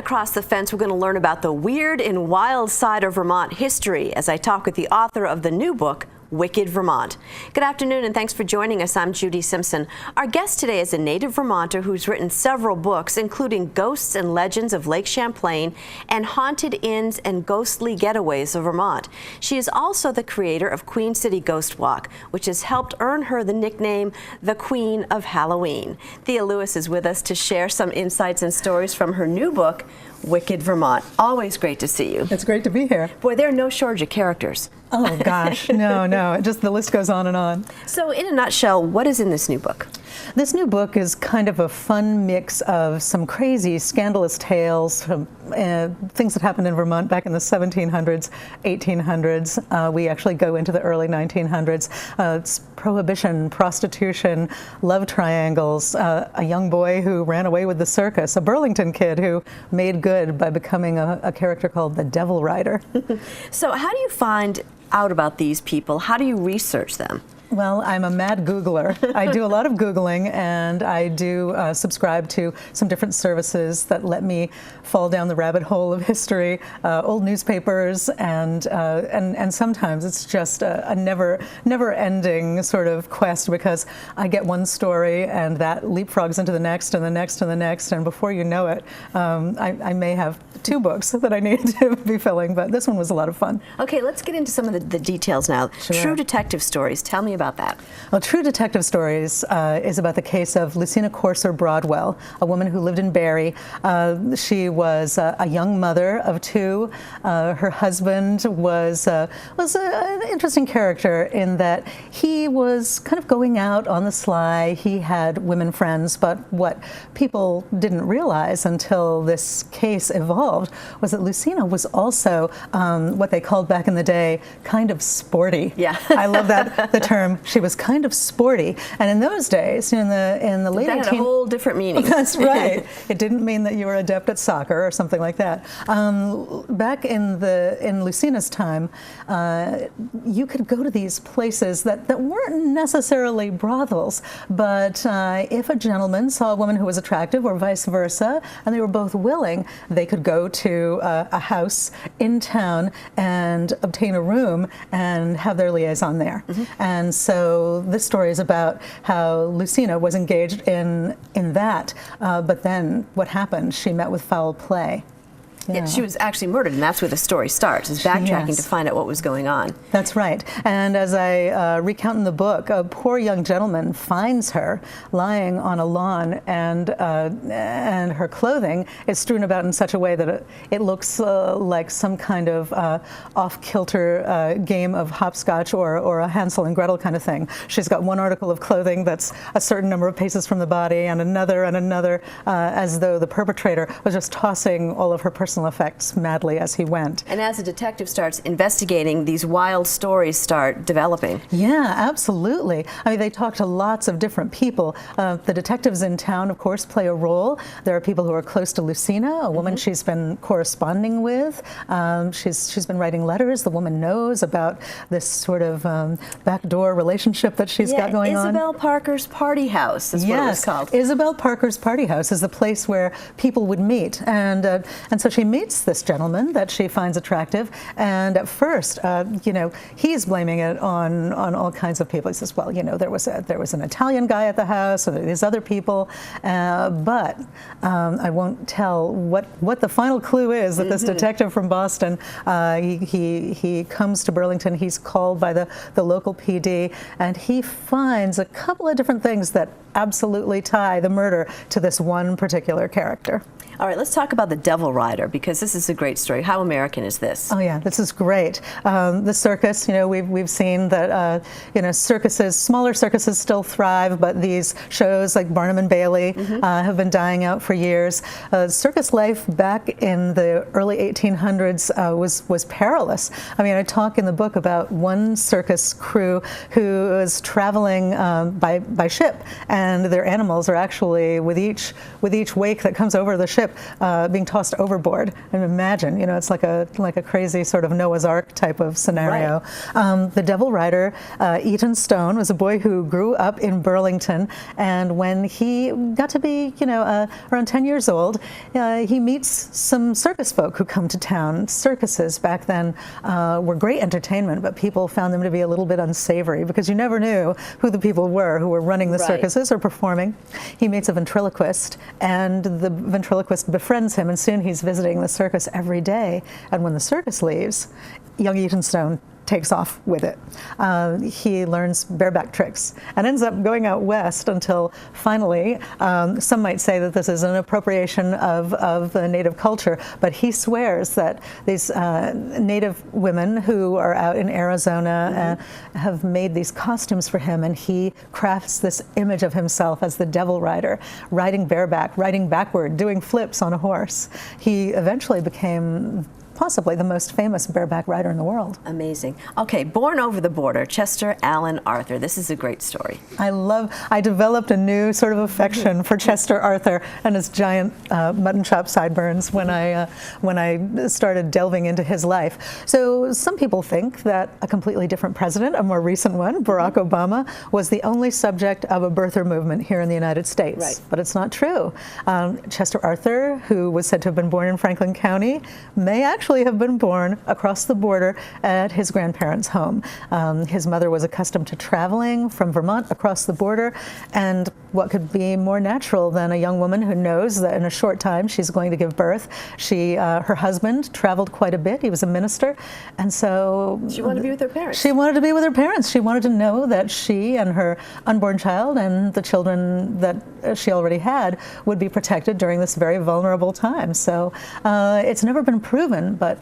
Across the Fence, we're going to learn about the weird and wild side of Vermont history as I talk with the author of the new book, Wicked Vermont. Good afternoon and thanks for joining us. I'm Judy Simpson. Our guest today is a native Vermonter who's written several books, including Ghosts and Legends of Lake Champlain and Haunted Inns and Ghostly Getaways of Vermont. She is also the creator of Queen City Ghost Walk, which has helped earn her the nickname the Queen of Halloween. Thea Lewis is with us to share some insights and stories from her new book, Wicked Vermont. Always great to see you. It's great to be here. Boy, there are no shortage of characters. Oh gosh, no, just the list goes on and on. So in a nutshell, what is in this new book? This new book is kind of a fun mix of some crazy, scandalous tales from things that happened in Vermont back in the 1700s, 1800s. We actually go into the early 1900s. It's Prohibition, prostitution, love triangles, a young boy who ran away with the circus, a Burlington kid who made good by becoming a character called the Devil Rider. So how do you find out about these people? How do you research them? Well, I'm a mad Googler. I do a lot of Googling, and I do subscribe to some different services that let me fall down the rabbit hole of history, old newspapers, and sometimes it's just a never-ending sort of quest, because I get one story and that leapfrogs into the next and the next and the next, and before you know it, I may have two books that I need to be filling, but this one was a lot of fun. Okay, let's get into some of the details now. Sure. True detective stories. Tell me about that. Well, True Detective Stories is about the case of Lucina Courser Broadwell, a woman who lived in Barrie. She was a young mother of two. Her husband was an interesting character in that he was kind of going out on the sly. He had women friends, but what people didn't realize until this case evolved was that Lucina was also what they called back in the day kind of sporty. Yeah. I love the term. She was kind of sporty, and in those days, in the late that had a whole different meaning. That's right. It didn't mean that you were adept at soccer or something like that. Back in Lucina's time, you could go to these places that weren't necessarily brothels, but if a gentleman saw a woman who was attractive, or vice versa, and they were both willing, they could go to a house in town and obtain a room and have their liaison there. Mm-hmm. And so this story is about how Lucina was engaged in that, but then what happened? She met with foul play. Yeah, she was actually murdered, and that's where the story starts, is backtracking to find out what was going on. That's right. And as I recount in the book, a poor young gentleman finds her lying on a lawn, and her clothing is strewn about in such a way that it looks like some kind of off-kilter game of hopscotch or a Hansel and Gretel kind of thing. She's got one article of clothing that's a certain number of paces from the body, and another, as though the perpetrator was just tossing all of her personal effects madly as he went. And as the detective starts investigating, these wild stories start developing. Yeah, absolutely. I mean, they talk to lots of different people. The detectives in town, of course, play a role. There are people who are close to Lucina, a woman she's been corresponding with. She's been writing letters. The woman knows about this sort of backdoor relationship that she's got going on. Isabel Parker's Party House is what it was called. Isabel Parker's Party House is the place where people would meet, and so she meets this gentleman that she finds attractive, and at first, he's blaming it on all kinds of people. He says, well, there was an Italian guy at the house, and these other people, but I won't tell what the final clue is that this detective from Boston, he comes to Burlington. He's called by the local PD, and he finds a couple of different things that absolutely tie the murder to this one particular character. All right, let's talk about the Devil Rider, because this is a great story. How American is this? Oh yeah, this is great. The circus, we've seen that, circuses, smaller circuses still thrive, but these shows like Barnum and Bailey have been dying out for years. Circus life back in the early 1800s was perilous. I mean, I talk in the book about one circus crew who was traveling by ship, and their animals are actually, with each wake that comes over the ship, being tossed overboard. And imagine, it's like a crazy sort of Noah's Ark type of scenario. Right. The Devil Rider, Eaton Stone, was a boy who grew up in Burlington, and when he got to be, around 10 years old, he meets some circus folk who come to town. Circuses back then were great entertainment, but people found them to be a little bit unsavory because you never knew who the people were who were running the circuses or performing. He meets a ventriloquist, and the ventriloquist befriends him, and soon he's visiting the circus every day. And when the circus leaves, young Eaton Stone takes off with it. He learns bareback tricks and ends up going out west until finally, some might say that this is an appropriation of the native culture, but he swears that these native women who are out in Arizona have made these costumes for him, and he crafts this image of himself as the Devil Rider, riding bareback, riding backward, doing flips on a horse. He eventually became possibly the most famous bareback rider in the world. Amazing. Okay, born over the border, Chester Alan Arthur. This is a great story. I developed a new sort of affection for Chester Arthur and his giant mutton chop sideburns when I started delving into his life. So some people think that a completely different president, a more recent one, Barack Obama, was the only subject of a birther movement here in the United States. Right. But it's not true. Chester Arthur, who was said to have been born in Franklin County, may actually have been born across the border at his grandparents' home. His mother was accustomed to traveling from Vermont across the border, and what could be more natural than a young woman who knows that in a short time she's going to give birth? Her husband traveled quite a bit. He was a minister, and so she wanted to be with her parents. She wanted to be with her parents. She wanted to know that she and her unborn child and the children that she already had would be protected during this very vulnerable time. So it's never been proven, but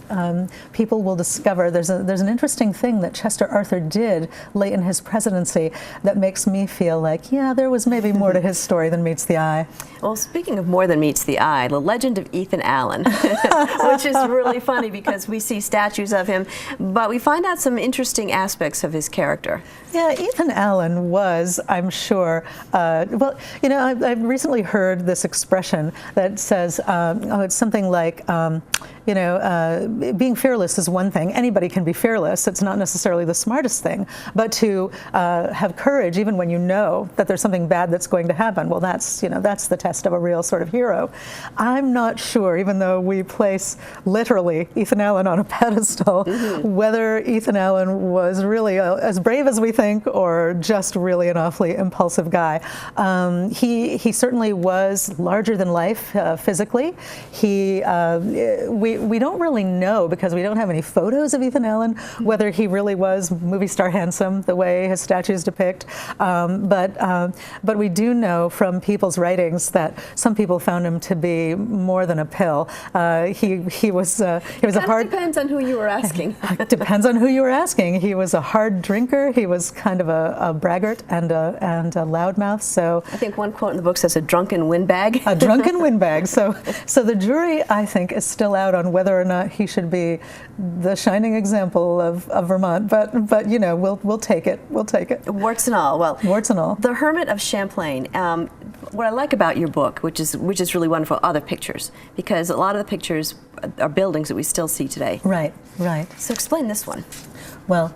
people will discover there's an interesting thing that Chester Arthur did late in his presidency that makes me feel like, yeah, there was maybe more to his story than meets the eye. Well, speaking of more than meets the eye, the legend of Ethan Allen, which is really funny because we see statues of him, but we find out some interesting aspects of his character. Yeah, Ethan Allen was, I'm sure, I've recently heard this expression that says, it's something like, being fearless is one thing. Anybody can be fearless. It's not necessarily the smartest thing. But to have courage, even when you know that there's something bad that's going to happen, well, that's the test of a real sort of hero. I'm not sure, even though we place literally Ethan Allen on a pedestal, whether Ethan Allen was really as brave as we think or just really an awfully impulsive guy. He certainly was larger than life physically. We don't really know, because we don't have any photos of Ethan Allen, whether he really was movie star handsome the way his statues depict. But we do know from people's writings that some people found him to be more than a pill. He was a hard. Depends on who you were asking. Depends on who you were asking. He was a hard drinker. He was kind of a braggart and a loudmouth. So I think one quote in the book says a drunken windbag. A drunken windbag. So the jury, I think, is still out on whether or not he should be the shining example of Vermont. But we'll take it. We'll take it. Warts and all. Well, warts and all. The Hermit of Champlain. What I like about your book, which is really wonderful, are the pictures, because a lot of the pictures are buildings that we still see today. Right. Right. So explain this one. Well,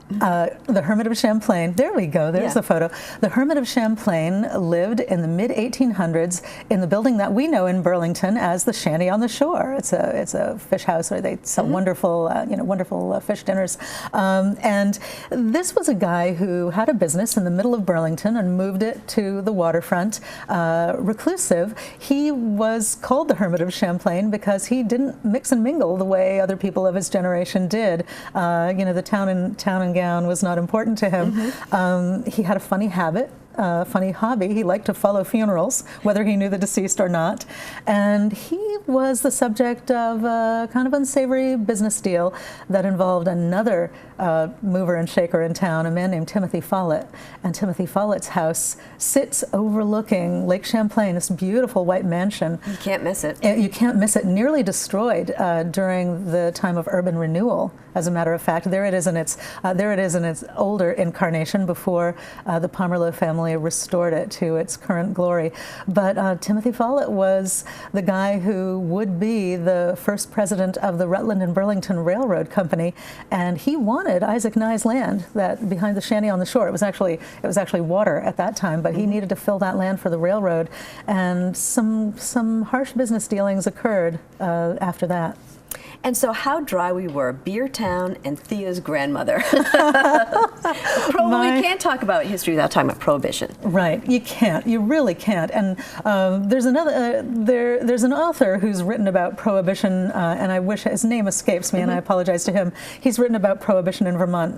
the Hermit of Champlain, there we go, there's the photo. The Hermit of Champlain lived in the mid-1800s in the building that we know in Burlington as the Shanty on the Shore. It's a fish house where they sell wonderful fish dinners. And this was a guy who had a business in the middle of Burlington and moved it to the waterfront. Reclusive. He was called the Hermit of Champlain because he didn't mix and mingle the way other people of his generation did. The town and gown was not important to him. He had a funny habit. Funny hobby. He liked to follow funerals, whether he knew the deceased or not. And he was the subject of a kind of unsavory business deal that involved another mover and shaker in town, a man named Timothy Follett. And Timothy Follett's house sits overlooking Lake Champlain, this beautiful white mansion. You can't miss it. You can't miss it. Nearly destroyed during the time of urban renewal. As a matter of fact, there it is in its older incarnation before the Pomerleau family finally restored it to its current glory. But Timothy Follett was the guy who would be the first president of the Rutland and Burlington Railroad Company, and he wanted Isaac Nye's land that behind the shanty on the shore. It was actually water at that time, but he needed to fill that land for the railroad, and some harsh business dealings occurred after that. And so how dry we were, Beer Town and Thea's grandmother. We can't talk about history without talking about Prohibition. Right, you can't, you really can't. And there's an author who's written about Prohibition, and I wish his name escapes me, and I apologize to him. He's written about Prohibition in Vermont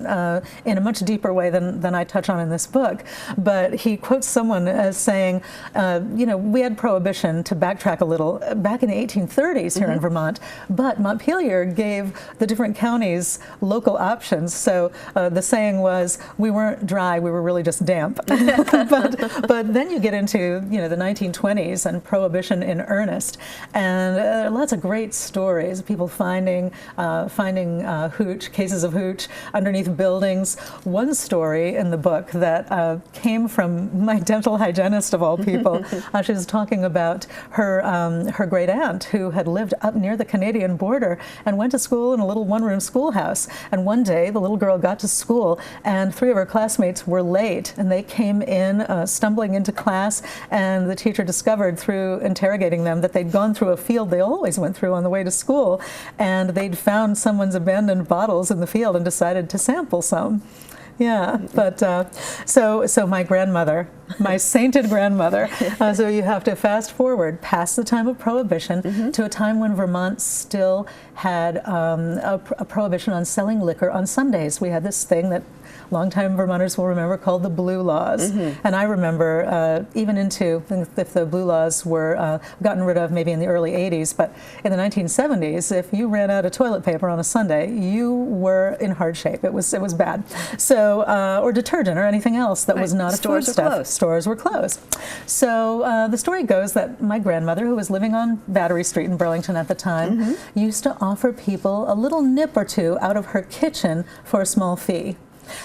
in a much deeper way than I touch on in this book. But he quotes someone as saying, we had Prohibition, to backtrack a little, back in the 1830s here in Vermont, but Montpelier gave the different counties local options. So the saying was, we weren't dry, we were really just damp. but then you get into the 1920s and Prohibition in earnest, and lots of great stories. People finding hooch, cases of hooch underneath buildings. One story in the book that came from my dental hygienist of all people. She was talking about her great aunt who had lived up near the Canadian border and went to school in a little one-room schoolhouse. And one day, the little girl got to school, and 3 of her classmates were late, and they came in stumbling into class, and the teacher discovered through interrogating them that they'd gone through a field they always went through on the way to school, and they'd found someone's abandoned bottles in the field and decided to sample some. Yeah, but so my grandmother, my sainted grandmother, so you have to fast forward past the time of Prohibition to a time when Vermont still had a prohibition on selling liquor on Sundays. We had this thing that longtime Vermonters will remember called the Blue Laws. And I remember even into, if the Blue Laws were gotten rid of maybe in the early 80s, but in the 1970s, if you ran out of toilet paper on a Sunday, you were in hard shape. It was bad. So, or detergent or anything else that was not a foodstuff. Stores were closed. So the story goes that my grandmother, who was living on Battery Street in Burlington at the time, used to offer people a little nip or two out of her kitchen for a small fee.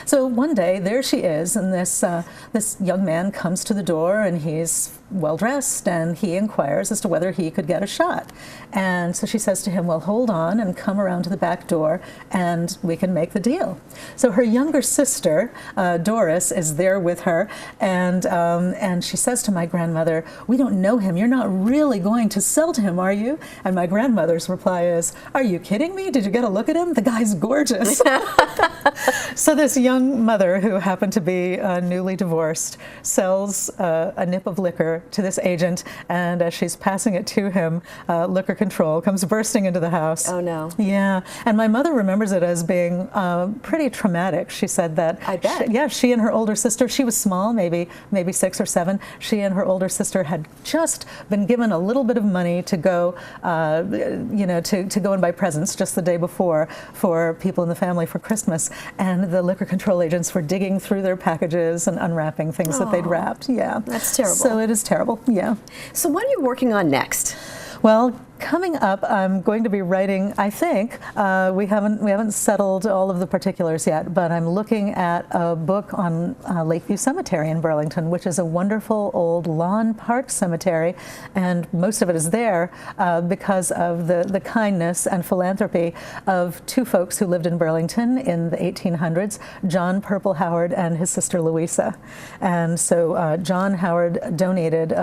So one day, there she is, and this young man comes to the door, and he's well-dressed, and he inquires as to whether he could get a shot. And so she says to him, well, hold on and come around to the back door, and we can make the deal. So her younger sister, Doris, is there with her, and she says to my grandmother, we don't know him. You're not really going to sell to him, are you? And my grandmother's reply is, are you kidding me? Did you get a look at him? The guy's gorgeous. So this young mother, who happened to be newly divorced, sells a nip of liquor to this agent, and as she's passing it to him, liquor control comes bursting into the house. Oh no. Yeah, and my mother remembers it as being pretty traumatic. She said that. I bet. She and her older sister, she was small, maybe 6 or 7. She and her older sister had just been given a little bit of money to go, to go and buy presents just the day before for people in the family for Christmas, and the liquor control agents were digging through their packages and unwrapping things that they'd wrapped. Yeah, that's terrible. So it is terrible. Yeah. So what are you working on next? Well, coming up, I'm going to be writing, I think, we haven't settled all of the particulars yet, but I'm looking at a book on Lakeview Cemetery in Burlington, which is a wonderful old lawn park cemetery, and most of it is there because of the kindness and philanthropy of 2 folks who lived in Burlington in the 1800s, John Purple Howard and his sister Louisa. And so John Howard donated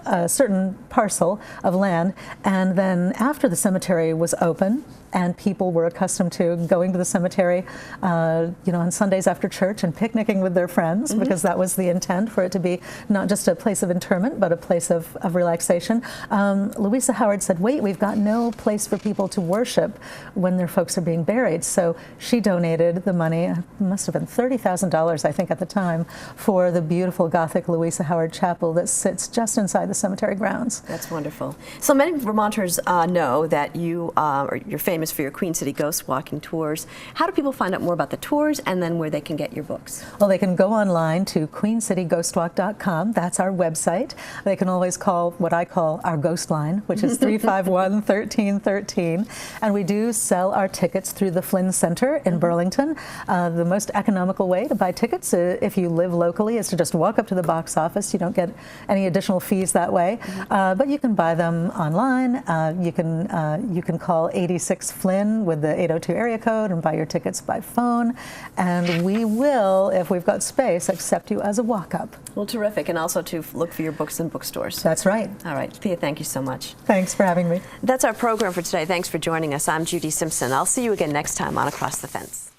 a certain parcel of land, and then after the cemetery was open and people were accustomed to going to the cemetery on Sundays after church and picnicking with their friends, because that was the intent, for it to be not just a place of interment but a place of relaxation. Louisa Howard said, wait, we've got no place for people to worship when their folks are being buried, so she donated the money, it must have been $30,000 I think at the time, for the beautiful Gothic Louisa Howard Chapel that sits just inside the cemetery grounds. That's wonderful. So many Vermonters know that you, or you're famous famous for your Queen City Ghost Walking tours. How do people find out more about the tours and then where they can get your books? Well, they can go online to queencityghostwalk.com. That's our website. They can always call what I call our ghost line, which is 351-1313. And we do sell our tickets through the Flynn Center in Burlington. The most economical way to buy tickets, if you live locally, is to just walk up to the box office. You don't get any additional fees that way. But you can buy them online. You can call 86 Flynn with the 802 area code and buy your tickets by phone. And we will, if we've got space, accept you as a walk-up. Well, terrific. And also to look for your books in bookstores. That's right. All right. Thea, thank you so much. Thanks for having me. That's our program for today. Thanks for joining us. I'm Judy Simpson. I'll see you again next time on Across the Fence.